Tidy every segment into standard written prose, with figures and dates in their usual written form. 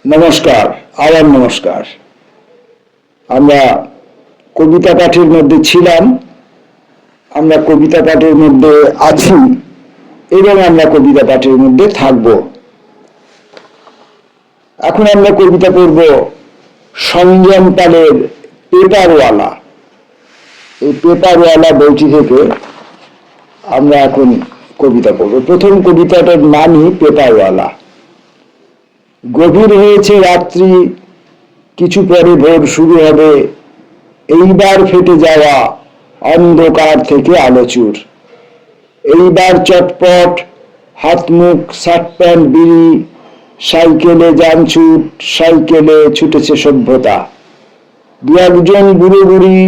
নমস্কার, আবার নমস্কার। আমরা কবিতা পাঠের মধ্যে ছিলাম, আমরা কবিতা পাঠের মধ্যে আছি এবং আমরা কবিতা পাঠের মধ্যে থাকব। এখন আমরা কবিতা পড়ব সঞ্জম পালের পেপারওয়ালা। এই পেপারওয়ালা বইটি থেকে আমরা এখন কবিতা পড়ব। প্রথম কবিতাটার নামই পেপারওয়ালা। গভীর হয়েছে রাত্রি, কিছু পরে ভোর শুরু হবে, এইবার ফেটে যাওয়া অন্ধকার থেকে আলোচুর। এইবার চটপট হাত মুখ শার্ট প্যান্ট বিড়ি, সাইকেলে যান ছুট, সাইকেলে ছুটেছে সভ্যতা। দু একজন বুড়ো বুড়ি,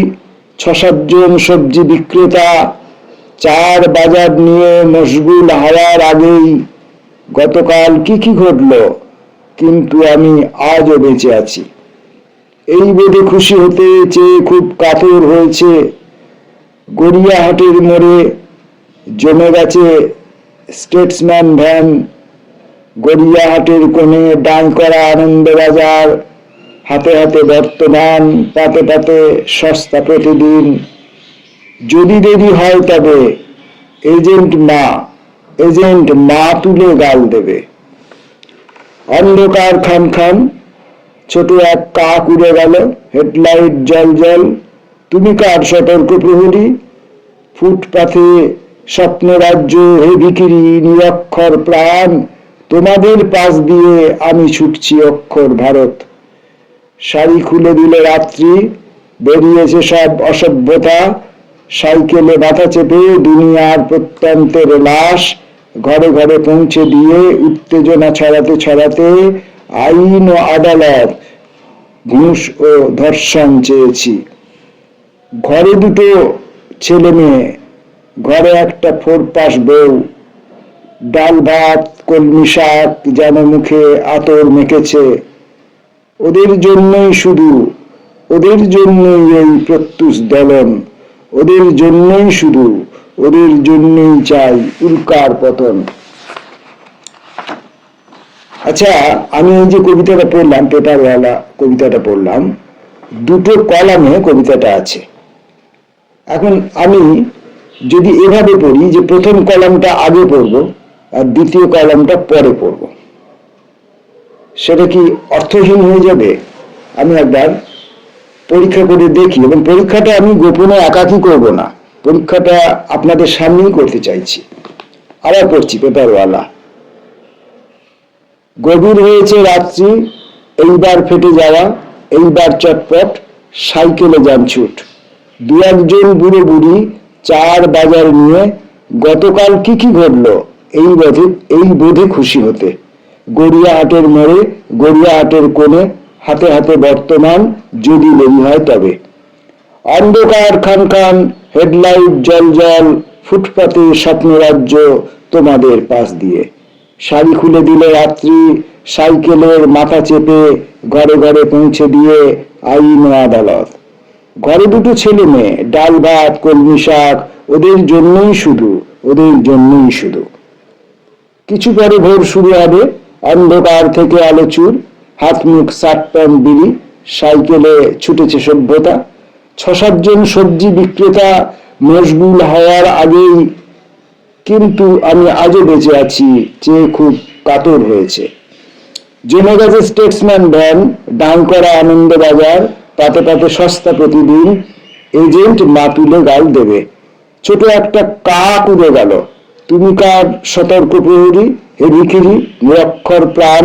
৬-৭ জন সবজি বিক্রেতা, চার বাজার নিয়ে মশগুল হওয়ার আগেই গতকাল কি কি ঘটলো, কিন্তু আমি আজও বেঁচে আছি। এই বোধে খুশি হতে চেয়ে খুব কাতর হয়েছে। গড়িয়াহাটের মোড়ে জমে গেছে স্টেটসম্যান ভ্যান, গড়িয়াহাটের কোণে দাঁড় করা আনন্দবাজার, হাতে হাতে বর্তমান, পাতে পাতে সস্তা প্রতিদিন। যদি দেরি হয় তবে এজেন্ট মা তুলে গাল দেবে। অন্ধকার খান খান, ছোট এক কাক উড়ে গেল, হেডলাইট জল জল। তুমি কার সতর্ক প্রহরী? ফুটপাথে স্বপ্নরাজ্য, হে ভিখিরি নিরক্ষর প্রাণ, তোমাদের পাশ দিয়ে আমি ছুটছি অক্ষর ভারত। শাড়ি খুলে দিল রাত্রি, বেরিয়েছে সব অসভ্যতা। সাইকেলে মাথা চেপে দুনিয়ার প্রত্যন্তের লাশ, ঘরে ঘরে পৌঁছে দিয়ে উত্তেজনা ছড়াতে ছড়াতে আইন ও আদালত, ঘুষ ও ধর্ষণ চেয়েছি। ঘরে দুটো ছেলে মেয়ে, ঘরে একটা ফোরপাস বউ, ডাল ভাত কলমি শাক যেন মুখে আতর মেখেছে। ওদের জন্যই এই প্রত্যুষ দলন, ওদের জন্যই চাই উল্কার পতন। আচ্ছা, আমি এই যে কবিতাটা পড়লাম, পেপারওয়ালা কবিতাটা পড়লাম, দুটো কলামে কবিতাটা আছে। এখন আমি যদি এভাবে পড়ি যে প্রথম কলামটা আগে পড়ব আর দ্বিতীয় কলামটা পরে পড়ব, সেটা কি অর্থহীন হয়ে যাবে? আমি একবার পরীক্ষা করে দেখি, এবং পরীক্ষাটা আমি গোপনে একাকী করব না, পরীক্ষাটা আপনাদের সামনেই করতে চাইছি। আবার পড়ছি পেপারওয়ালা। গভীর হয়েছে রাত্রি, এইবার ফেটে যাওয়া, এইবার চটপট সাইকেলে যান ছুট। দু একজন বুড়ো বুড়ি, চার বাজার নিয়ে গতকাল কি কি ঘটলো, এই বোধে খুশি হতে। গড়িয়াহাটের মোড়ে, গড়িয়াহাটের কোণে, হাতে হাতে বর্তমান, যদি দেরি হয় তবে। অন্ধকার খান খান, হেডলাইট জল জল, ফুটপাতে স্বপ্নরাজ্য, তোমাদের পাশ দিয়ে। শাড়ি খুলে দিল রাত্রি, সাইকেলের মাথা চেপে ঘরে ঘরে পৌঁছে দিয়ে আইন ও আদালত। ঘরে দুটো ছেলে মেয়ে, ডাল ভাত কলমি শাক, ওদের জন্যই শুধু। কিছু পরে ভোর শুরু হবে, অন্ধকার থেকে আলোচুর। হাত মুখ শার্ট প্যান্ট বিড়ি, সাইকেলে ছুটেছে সভ্যতা। ৬-৭ জন সবজি বিক্রেতা, মশগুল হওয়ার আগেই কিন্তু আমি আজও বেঁচে আছি চেয়ে খুব কাতর হয়েছে। জমে গেছে স্টেটসম্যান ভ্যান, দাঁড় করা আনন্দবাজার, পাতে পাতে সস্তা প্রতিদিন। এজেন্ট মা তুলে গাল দেবে। ছোট একটা কাক উড়ে গেল, তুমি কার সতর্ক প্রহরী? হে ভিখিরি নিরক্ষর প্রাণ,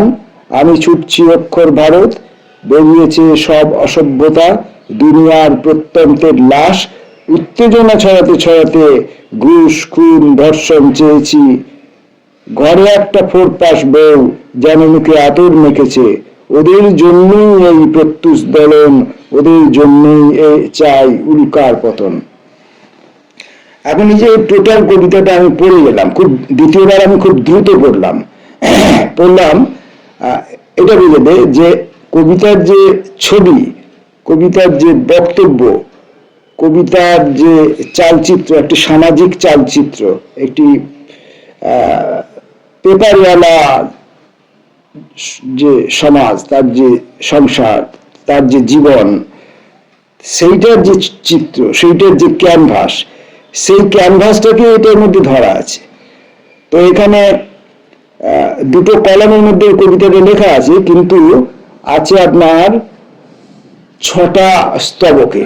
আমি ছুটছি অক্ষর ভারত। বেরিয়েছে সব অসভ্যতা, দুনিয়ার প্রত্যন্তের লাশ, উত্তেজনা ছড়াতে ছড়াতে ঘুষ খুন ধর্ষণ চেয়েছি। ঘরে একটা ফোরপাস বউ, যেন মুখে আতর মেখেছে। ওদের জন্যই এই প্রত্যুষ দলন, ওদের জন্যই চাই উল্কার পতন। এখন এই যে টোটাল কবিতাটা আমি পড়ে গেলাম, দ্বিতীয়বার আমি খুব দ্রুত পড়লাম। এটা বুঝবে যে কবিতার যে ছবি, কবিতার যে বক্তব্য, কবিতার যে চালচিত্র, একটি সামাজিক চালচিত্র, একটি পেপারওয়ালা যে সমাজ, তার যে সংসার, তার যে জীবন, সেইটার যে চিত্র, সেইটার যে ক্যানভাস, সেই ক্যানভাসটাকে এটার মধ্যে ধরা আছে। তো এখানে দুটো কলমের মধ্যে কবিতাটা লেখা আছে, কিন্তু আছে আপনার 6টা স্তবকে,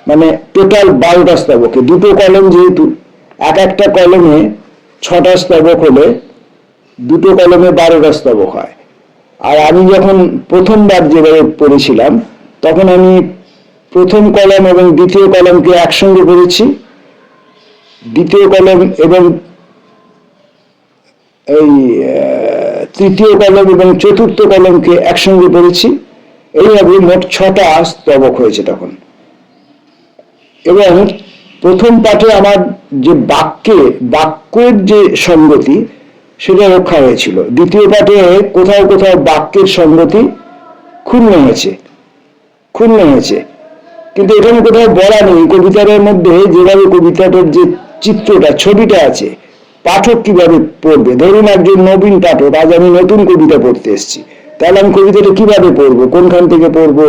মানে টোটাল 12টা স্তবকে। দুটো কলম যেহেতু, একটা কলমে 6টা স্তবক হলে দুটো কলমে 12টা স্তবক হয়। আর আমি যখন প্রথমবার যেভাবে পড়েছিলাম, তখন আমি প্রথম কলম এবং দ্বিতীয় কলমকে একসঙ্গে পড়েছি, দ্বিতীয় কলম এবং এই তৃতীয় কলম এবং চতুর্থ কলমকে একসঙ্গে পড়েছি। এইভাবে মোট 6টা স্তবক হয়েছে তখন। এবং প্রথম পাঠে আমার যে বাক্যের যে সঙ্গতি, সেটা রক্ষা হয়েছিল। দ্বিতীয় পাঠে কোথাও কোথাও বাক্যের সঙ্গতি ক্ষুণ্ণ হয়েছে, কিন্তু এখানে কোথাও বলা নেই কবিতার মধ্যে যেভাবে কবিতাটার যে চিত্রটা, ছবিটা আছে, পাঠক কিভাবে পড়বে। ধরুন একজন নবীন পাঠক, আজ আমি নতুন কবিতা পড়তে এসেছি, তাহলে আমি কবিতাটা কিভাবে পড়বো, কোনখান থেকে পড়বো,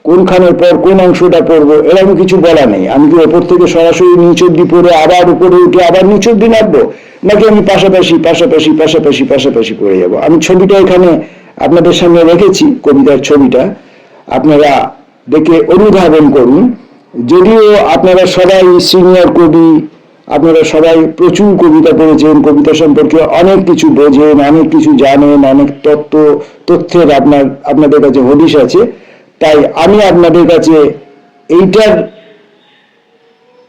কোনখানের পর কোন অংশটা পড়বো, এরকম কিছু বলা নেই। আমি কি ওপর থেকে সরাসরি নিচ অব্দি পড়ে আবার উপরে উঠে আবার নিচ অব্দি নামবো, নাকি আমি পাশাপাশি পাশাপাশি পাশাপাশি পাশাপাশি পড়ে যাবো। আমি ছবিটা এখানে আপনাদের সামনে রেখেছি, কবিতার ছবিটা, আপনারা দেখে অনুধাবন করুন। যদিও আপনারা সবাই সিনিয়র কবি, আপনারা সবাই প্রচুর কবিতা পড়েছেন, কবিতা সম্পর্কে অনেক কিছু বোঝেন, অনেক কিছু জানেন, অনেক তথ্যের আপনাদের কাছে হদিশ আছে, তাই আমি আপনাদের কাছে এইটার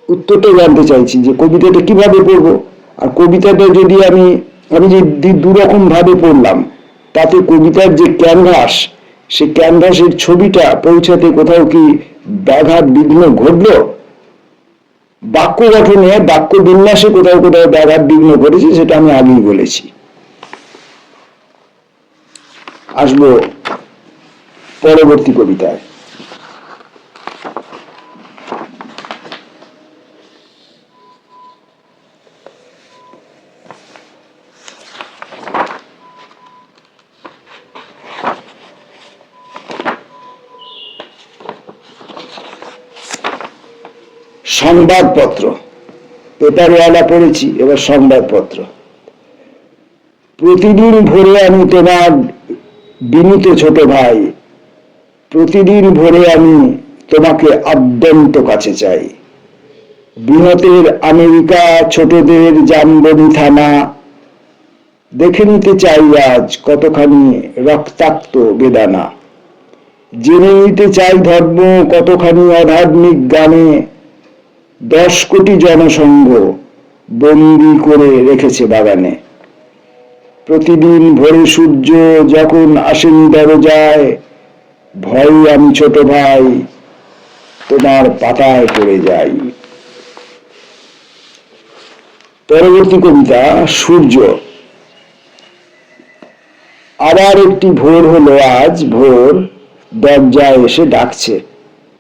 উত্তরটা জানতে চাইছি যে কবিতাটা কিভাবে পড়বো। আর কবিতাটা যদি আমি যে দুরকম ভাবে পড়লাম, তাতে কবিতার যে ক্যানভাস, সেই ক্যানভাসের ছবিটা পৌঁছাতে কোথাও কি ব্যাঘাত বিঘ্ন ঘটলো, বাক্য গঠনে, বাক্য বিন্যাসে কোথাও কোথাও ব্যাঘাত বিঘ্ন ঘটেছে, সেটা আমি আগেই বলেছি। আসবো পরবর্তী কবিতায়। সংবাদপত্র, পেপারওয়ালা পড়েছি, এবার সংবাদপত্র। প্রতিদিন ভোরে আমি তোমার বিনীত ছোট ভাই, প্রতিদিন ভোরে আমি তোমাকে অত্যন্ত কাছে চাই। বৃহতের আমেরিকা, ছোটদের জামবনি থানা, দেখে নিতে চাই আজ কতখানি রক্তাক্ত বেদানা। জেনে নিতে চাই ধর্ম কতখানি আধ্যাত্মিক গানে, 10 কোটি জনসংঘ বন্দি করে রেখেছে বাগানে। প্রতিদিন ভোরে সূর্য যখন আসেন দরজায়, ভয়ে আমি ছোট ভাই তোমার পাতায় পড়ে যাই। পরবর্তী কবিতা সূর্য। আবার একটি ভোর হলো আজ, ভোর দরজায় এসে ডাকছে,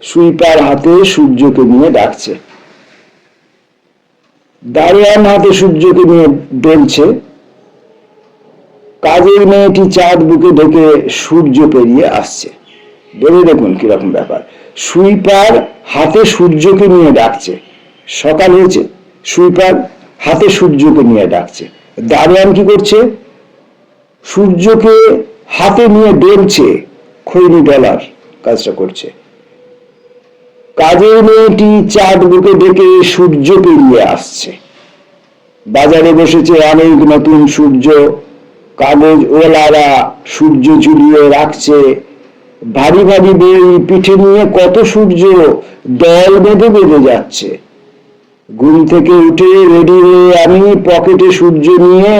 সুইপার হাতে সূর্যকে নিয়ে ডাকছে। দারোয়ান হাতে সূর্যকে নিয়ে ডলছে, কাজের মেয়েটি চাঁদ বুকে ঢেকে সূর্য পেরিয়ে আসছে। ভেবে দেখুন কিরকম ব্যাপার, সুইপার হাতে সূর্যকে নিয়ে ডাকছে, সকাল হয়েছে, সুইপার হাতে সূর্যকে নিয়ে ডাকছে। দারোয়ান কি করছে, সূর্যকে হাতে নিয়ে ডলছে, খৈনি ডলার কাজটা করছে। কাজের মেয়েটি চাঁদ বুকে ডেকে সূর্য পেরিয়ে আসছে। বাজারে বসেছে অনেক নতুন সূর্য, কাগজ ওলারা সূর্য ঝুলিয়ে রাখছে। ভারী ভারী বই পিঠে নিয়ে কত সূর্য দল বেঁধে বেঁধে যাচ্ছে। ঘুম থেকে উঠে রেডি হয়ে আমি পকেটে সূর্য নিয়ে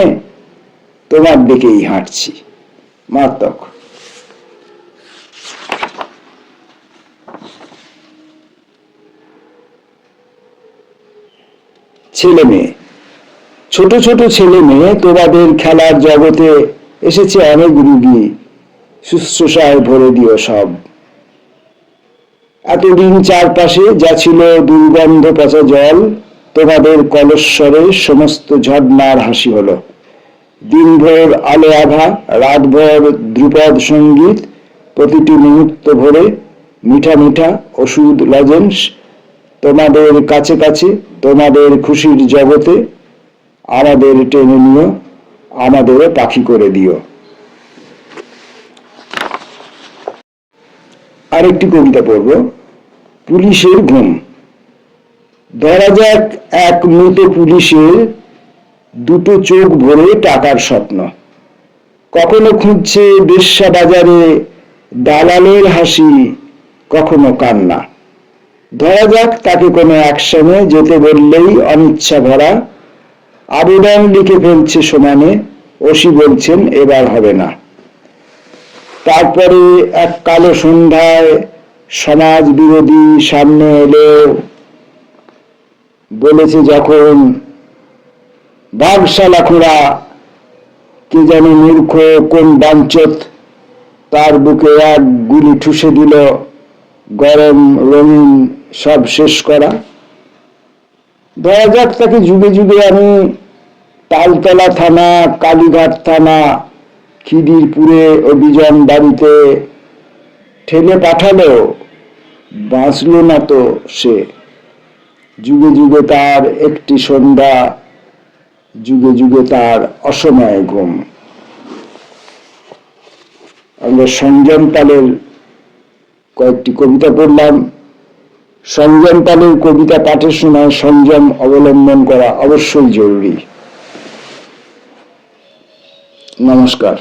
তোমার দিকেই হাঁটছি। মারাত্মক। ছেলে মেয়ে, ছোট ছোট ছেলে মেয়ে, তোমাদের খেলার জগতে এসেছে অনেক রুগী, শুশ্রূষায় ভরে দিও সব। এতদিন চারপাশে যা ছিল দুর্গন্ধ পচা জল, তোমাদের কলস্বরে সমস্ত ঝর্ণার হাসি হলো। দিনভর আলো আভা, রাতভর ধ্রুপদ সঙ্গীত, প্রতিটি মুহূর্ত ভরে মিঠা মিঠা ওষুধ লজেন্স, তোমাদের কাছে কাছে, তোমাদের খুশির জগতে আমাদের টেনে নিও, আমাদেরও পাখি করে দিও। আরেকটি কবিতা পড়ব, পুলিশের ঘুম। ধরা যাক এক মৃত পুলিশের দুটো চোখ ভরে টাকার স্বপ্ন, কখনো খুঁজছে বেশ্যা বাজারে দালালের হাসি, কখনো কান্না। ধরা যাক তাকে কোনো অ্যাকশনে যেতে বললেই অনিচ্ছা ভরা, আবেদন লিখে ফেলছে সমানে, ওসি বলছেন এবার হবে না। তারপরে এক কালো সন্ধ্যায় সমাজ বিরোধী সামনে এলো, বলেছে যখন বাঘশালা খোঁড়া, কে যেন মূর্খ কোন বাঞ্চত তার বুকে এক গুলি ঠুসে দিল, গরম রঙিন সব শেষ করা। ধরা যাক তাকে যুগে যুগে আমি তালতলা থানা, কালীঘাট থানা, খিদিরপুরে অভিযান বাড়িতে ঠেলে পাঠালো, বাঁচল না তো সে। যুগে যুগে তার একটি সন্ধ্যা, যুগে যুগে তার অসময়ে ঘুম। আমরা সংযম পালের কয়েকটি কবিতা পড়লাম। সংযম পালের কবিতা পাঠের সময় সংযম অবলম্বন করা অবশ্যই জরুরি। নমস্কার।